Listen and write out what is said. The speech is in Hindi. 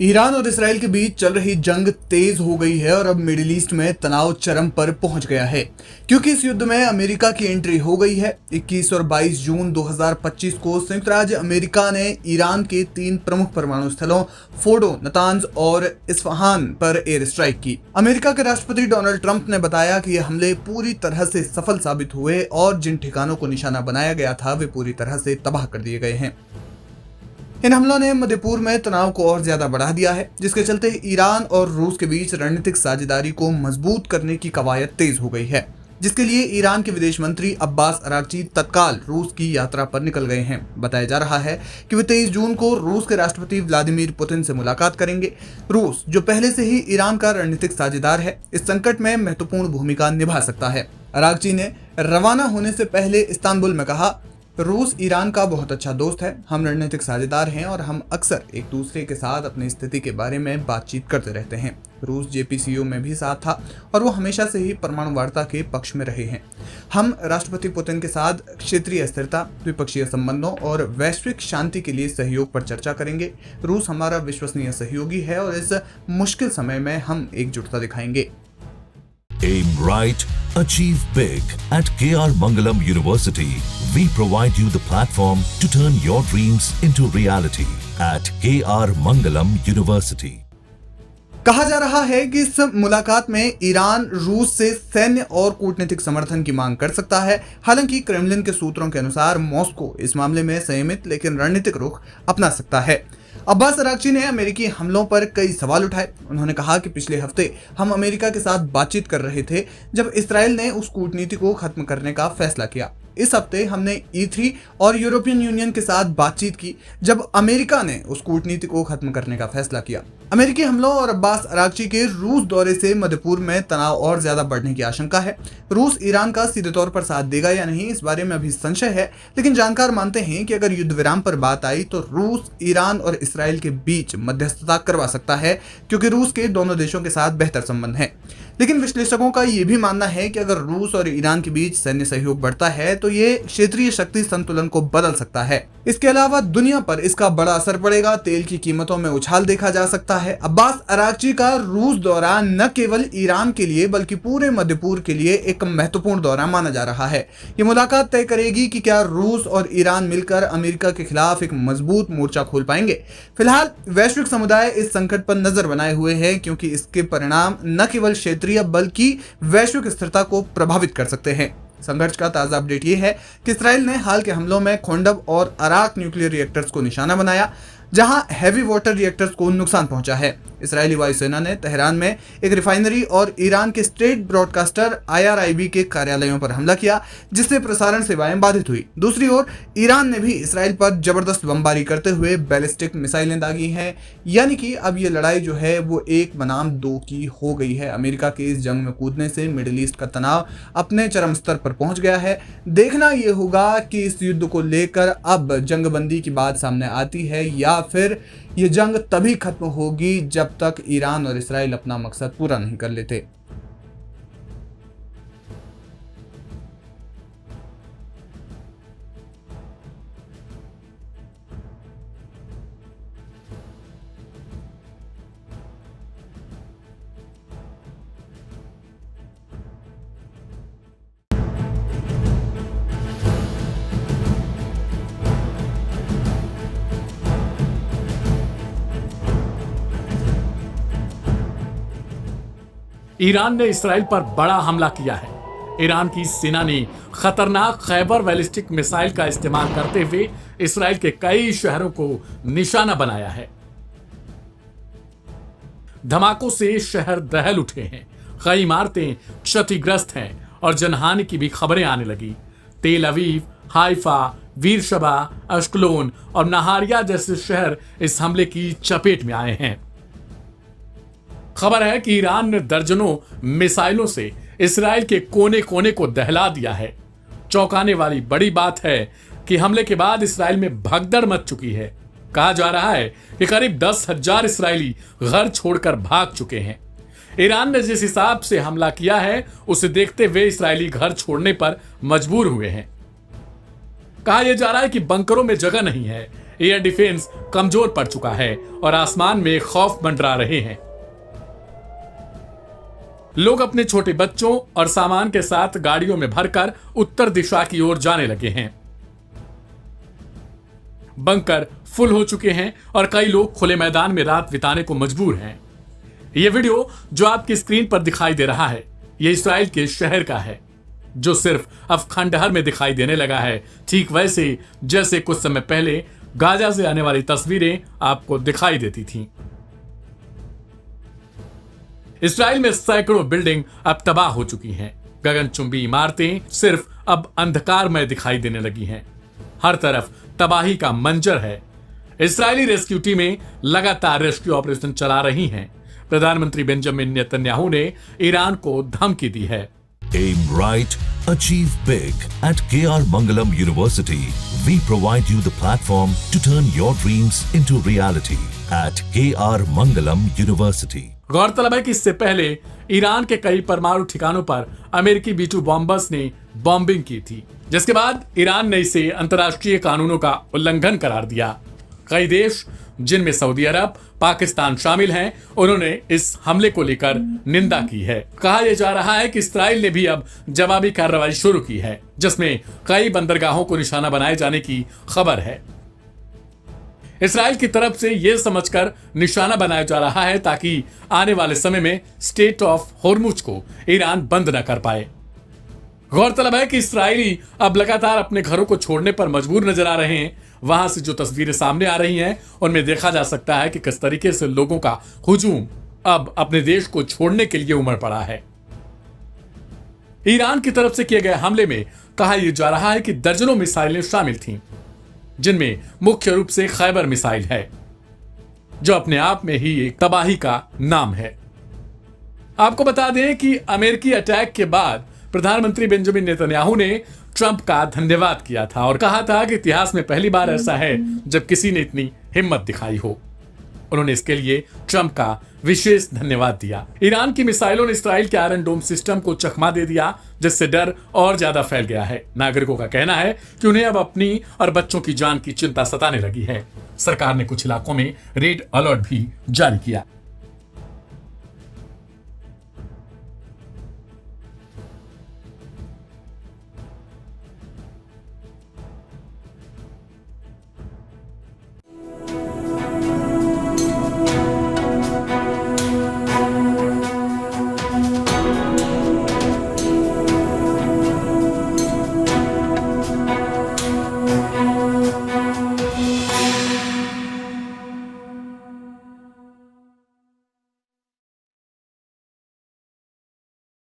ईरान और इसराइल के बीच चल रही जंग तेज हो गई है और अब मिडिल ईस्ट में तनाव चरम पर पहुंच गया है, क्योंकि इस युद्ध में अमेरिका की एंट्री हो गई है। 21 और 22 जून 2025 को संयुक्त राज्य अमेरिका ने ईरान के 3 प्रमुख परमाणु स्थलों फोर्डो, नतांज और इस्फहान पर एयर स्ट्राइक की। अमेरिका के राष्ट्रपति डोनाल्ड ट्रंप ने बताया कि ये हमले पूरी तरह से सफल साबित हुए और जिन ठिकानों को निशाना बनाया गया था वे पूरी तरह से तबाह कर दिए गए हैं। इन हमलों ने मध्य पूर्व में तनाव को और ज्यादा बढ़ा दिया है, जिसके चलते ईरान और रूस के बीच रणनीतिक साझेदारी को मजबूत करने की कवायद तेज हो गई है, जिसके लिए ईरान के विदेश मंत्री अब्बास अरागची तत्काल रूस की यात्रा पर निकल गए हैं। बताया जा रहा है कि वे 23 जून को रूस के राष्ट्रपति व्लादिमीर पुतिन से मुलाकात करेंगे। रूस, जो पहले से ही ईरान का रणनीतिक साझेदार है, इस संकट में महत्वपूर्ण भूमिका निभा सकता है। अरागची ने रवाना होने से पहले इस्तांबुल में कहा, रूस ईरान का बहुत अच्छा दोस्त है, हम रणनीतिक साझेदार हैं और हम अक्सर एक दूसरे के साथ अपनी स्थिति के बारे में बातचीत करते रहते हैं। रूस JPCO में भी साथ था और वो हमेशा से ही परमाणु वार्ता के पक्ष में रहे हैं। हम राष्ट्रपति पुतिन के साथ क्षेत्रीय स्थिरता, द्विपक्षीय संबंधों और वैश्विक शांति के लिए सहयोग पर चर्चा करेंगे। रूस हमारा विश्वसनीय सहयोगी है और इस मुश्किल समय में हम एकजुटता दिखाएंगे। Aim right, achieve big. At KR Mangalam University, we provide you the platform to turn your dreams into reality. At KR Mangalam University. कहा जा रहा है कि इस मुलाकात में ईरान रूस से सैन्य और कूटनीतिक समर्थन की मांग कर सकता है। हालांकि क्रेमलिन के सूत्रों के अनुसार मॉस्को इस मामले में संयमित लेकिन रणनीतिक रुख अपना सकता है। अब्बास अरागची ने अमेरिकी हमलों पर कई सवाल उठाए। उन्होंने कहा कि पिछले हफ्ते हम अमेरिका के साथ बातचीत कर रहे थे जब इसराइल ने उस कूटनीति को खत्म करने का फैसला किया। इस हफ्ते हमने E3 और यूरोपियन यूनियन के साथ बातचीत की जब अमेरिका ने उस कूटनीति को खत्म करने का फैसला किया। अमेरिकी हमलों और अब्बास अरागची के रूस दौरे से मध्य पूर्व में तनाव और ज्यादा बढ़ने की आशंका है। रूस ईरान का सीधे तौर पर साथ देगा या नहीं, इस बारे में अभी संशय है, लेकिन जानकार मानते हैं कि अगर युद्ध विराम पर बात आई तो रूस ईरान और इसराइल के बीच मध्यस्थता करवा सकता है, क्योंकि रूस के दोनों देशों के साथ बेहतर संबंध है। लेकिन विश्लेषकों का यह भी मानना है कि अगर रूस और ईरान के बीच सैन्य सहयोग बढ़ता है तो ये क्षेत्रीय शक्ति संतुलन को बदल सकता है। इसके अलावा दुनिया पर इसका बड़ा असर पड़ेगा। तेल की कीमतों में उछाल देखा जा सकता है। अब्बास अरागची का रूस दौरा न केवल ईरान के लिए बल्कि पूरे मध्य पूर्व के लिए एक महत्वपूर्ण दौरा माना जा रहा है। ये मुलाकात तय करेगी कि क्या रूस और ईरान मिलकर अमेरिका के खिलाफ एक मजबूत मोर्चा खोल पाएंगे। फिलहाल वैश्विक समुदाय इस संकट पर नजर बनाए हुए है, क्योंकि इसके परिणाम न केवल क्षेत्रीय बल्कि वैश्विक स्थिरता को प्रभावित कर सकते हैं। संघर्ष का ताजा अपडेट ये है कि इसराइल ने हाल के हमलों में खोंडव और अराक न्यूक्लियर रिएक्टर्स को निशाना बनाया, जहां हैवी वाटर रिएक्टर्स को नुकसान पहुंचा है। इजरायली वायुसेना ने तेहरान में एक रिफाइनरी और ईरान के स्टेट ब्रॉडकास्टर IRIB के कार्यालयों पर हमला किया, जिससे प्रसारण सेवाएं बाधित हुई। दूसरी ओर ईरान ने भी इसराइल पर जबरदस्त बमबारी करते हुए बैलिस्टिक मिसाइलें दागी हैं। यानी कि अब ये लड़ाई जो है वो 1 बनाम 2 की हो गई है। अमेरिका के इस जंग में कूदने से मिडिल ईस्ट का तनाव अपने चरम स्तर पर पहुंच गया है। देखना यह होगा कि इस युद्ध को लेकर अब जंगबंदी की बात सामने आती है या फिर ये जंग तभी खत्म होगी जब तक ईरान और इसराइल अपना मकसद पूरा नहीं कर लेते। ईरान ने इसराइल पर बड़ा हमला किया है। ईरान की सेना ने खतरनाक खैबर बैलिस्टिक मिसाइल का इस्तेमाल करते हुए इसराइल के कई शहरों को निशाना बनाया है। धमाकों से शहर दहल उठे हैं, कई इमारतें क्षतिग्रस्त हैं और जनहानि की भी खबरें आने लगी। तेल अवीव, हाइफा, वीरशबा, अश्कलोन और नहारिया जैसे शहर इस हमले की चपेट में आए हैं। खबर है कि ईरान ने दर्जनों मिसाइलों से इसराइल के कोने कोने को दहला दिया है। चौंकाने वाली बड़ी बात है कि हमले के बाद इसराइल में भगदड़ मच चुकी है। कहा जा रहा है कि करीब 10,000 इसराइली घर छोड़कर भाग चुके हैं। ईरान ने जिस हिसाब से हमला किया है उसे देखते हुए इसराइली घर छोड़ने पर मजबूर हुए हैं। कहा यह जा रहा है कि बंकरों में जगह नहीं है। एयर डिफेंस कमजोर पड़ चुका है और आसमान में खौफ मंडरा रहे हैं। लोग अपने छोटे बच्चों और सामान के साथ गाड़ियों में भरकर उत्तर दिशा की ओर जाने लगे हैं। बंकर फुल हो चुके हैं और कई लोग खुले मैदान में रात बिताने को मजबूर हैं। यह वीडियो जो आपकी स्क्रीन पर दिखाई दे रहा है, यह इस्राइल के शहर का है, जो सिर्फ अब खंडहर में दिखाई देने लगा है, ठीक वैसे जैसे कुछ समय पहले गाजा से आने वाली तस्वीरें आपको दिखाई देती थीं। इस्राइल में सैकड़ों बिल्डिंग अब तबाह हो चुकी हैं। गगनचुंबी इमारतें सिर्फ अब अंधकारमय दिखाई देने लगी हैं। हर तरफ तबाही का मंजर है। इस्राएली रेस्क्यू टीमें लगातार रेस्क्यू ऑपरेशन चला रही हैं। प्रधानमंत्री बेंजामिन नेतन्याहू ने ईरान को धमकी दी है। Aim right, achieve big. At KR Mangalam University, we provide you the platform to turn your dreams into reality. At KR Mangalam University. गौरतलब है कि इससे पहले ईरान के कई परमाणु ठिकानों पर अमेरिकी B-2 बॉम्बर्स ने बॉम्बिंग की थी, जिसके बाद ईरान ने इसे अंतर्राष्ट्रीय कानूनों का उल्लंघन करार दिया। कई देश, जिनमें सऊदी अरब, पाकिस्तान शामिल हैं, उन्होंने इस हमले को लेकर निंदा की है। कहा यह जा रहा है कि इस्राइल ने भी अब जवाबी कार्रवाई शुरू की है, जिसमें कई बंदरगाहों को निशाना बनाए जाने की खबर है। इस्राइल की तरफ से यह समझकर निशाना बनाया जा रहा है ताकि आने वाले समय में स्टेट ऑफ होर्मुज को ईरान बंद न कर पाए। गौरतलब है कि इस्राएली अब लगातार अपने घरों को छोड़ने पर मजबूर नजर आ रहे हैं। वहां से जो तस्वीरें सामने आ रही हैं, उनमें देखा जा सकता है कि किस तरीके से लोगों का हुजूम अब अपने देश को छोड़ने के लिए उमड़ पड़ा है। ईरान की तरफ से किए गए हमले में कहा यह जा रहा है कि दर्जनों मिसाइलें शामिल थीं, जिनमें मुख्य रूप से खैबर मिसाइल है, जो अपने आप में ही एक तबाही का नाम है। आपको बता दें कि अमेरिकी अटैक के बाद प्रधानमंत्री बेंजामिन नेतन्याहू ने ट्रंप का धन्यवाद किया था और कहा था कि इतिहास में पहली बार ऐसा है जब किसी ने इतनी हिम्मत दिखाई हो। उन्होंने इसके लिए ट्रंप का विशेष धन्यवाद दिया। ईरान की मिसाइलों ने इस्राइल के आयरन डोम सिस्टम को चकमा दे दिया, जिससे डर और ज्यादा फैल गया है। नागरिकों का कहना है कि उन्हें अब अपनी और बच्चों की जान की चिंता सताने लगी है। सरकार ने कुछ इलाकों में रेड अलर्ट भी जारी किया।